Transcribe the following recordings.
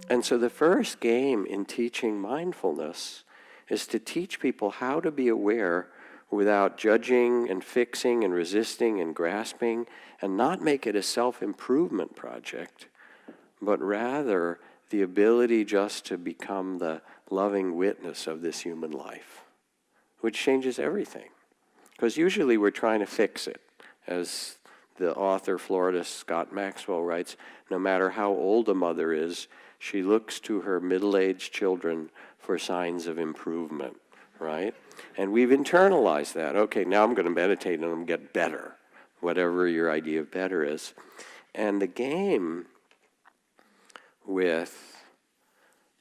And so the first game in teaching mindfulness is to teach people how to be aware without judging and fixing and resisting and grasping, and not make it a self-improvement project, but rather the ability just to become the loving witness of this human life, which changes everything. Because usually we're trying to fix it. As the author Florida Scott Maxwell writes, no matter how old a mother is, she looks to her middle-aged children for signs of improvement, right? And we've internalized that. Okay, now I'm going to meditate and I'm going to get better, whatever your idea of better is. And the game with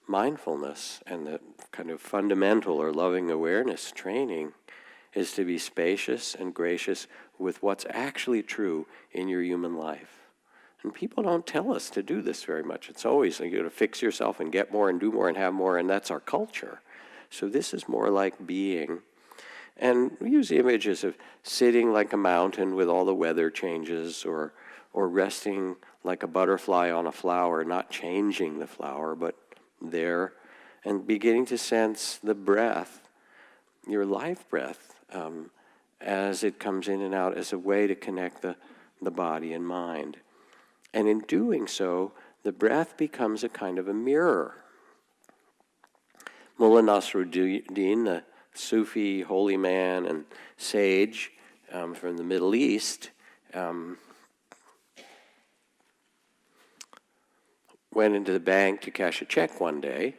mindfulness and the kind of fundamental or loving awareness training is to be spacious and gracious with what's actually true in your human life. And people don't tell us to do this very much. It's always like, you got to fix yourself and get more and do more and have more, and that's our culture. So this is more like being. And we use images of sitting like a mountain with all the weather changes, or resting like a butterfly on a flower, not changing the flower, but there, and beginning to sense the breath, your life breath, as it comes in and out, as a way to connect the body and mind. And in doing so, the breath becomes a kind of a mirror. Mullah Nasruddin, the Sufi holy man and sage from the Middle East, went into the bank to cash a check one day,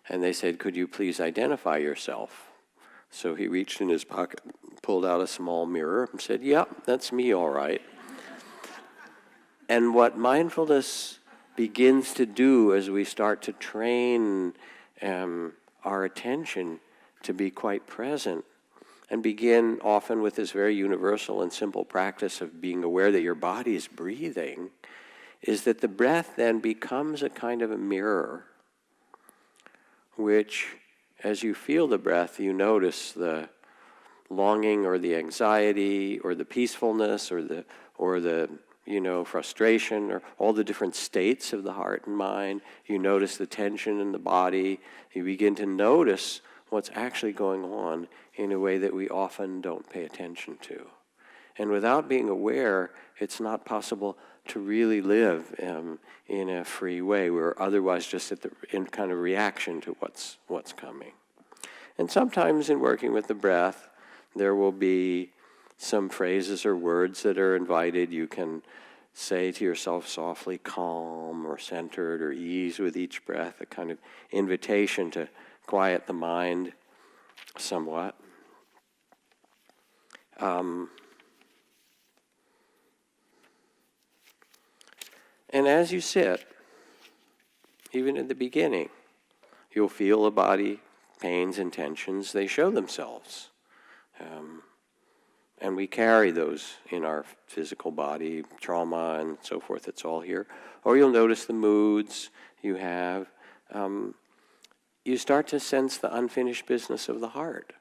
and they said, "Could you please identify yourself?" So he reached in his pocket, pulled out a small mirror, and said, "Yep, that's me, all right." And what mindfulness begins to do as we start to train our attention to be quite present, and begin often with this very universal and simple practice of being aware that your body is breathing, is that the breath then becomes a kind of a mirror, which, as you feel the breath, you notice the longing or the anxiety or the peacefulness or the frustration, or all the different states of the heart and mind. You notice the tension in the body. You begin to notice what's actually going on in a way that we often don't pay attention to. And without being aware, it's not possible to really live in a free way. We're otherwise just in kind of reaction to what's coming. And sometimes in working with the breath, there will be some phrases or words that are invited. You can say to yourself softly, calm or centered or ease with each breath, a kind of invitation to quiet the mind somewhat. And as you sit, even at the beginning, you'll feel the body, pains and tensions, they show themselves. And we carry those in our physical body, trauma and so forth, it's all here. Or you'll notice the moods you have. You start to sense the unfinished business of the heart.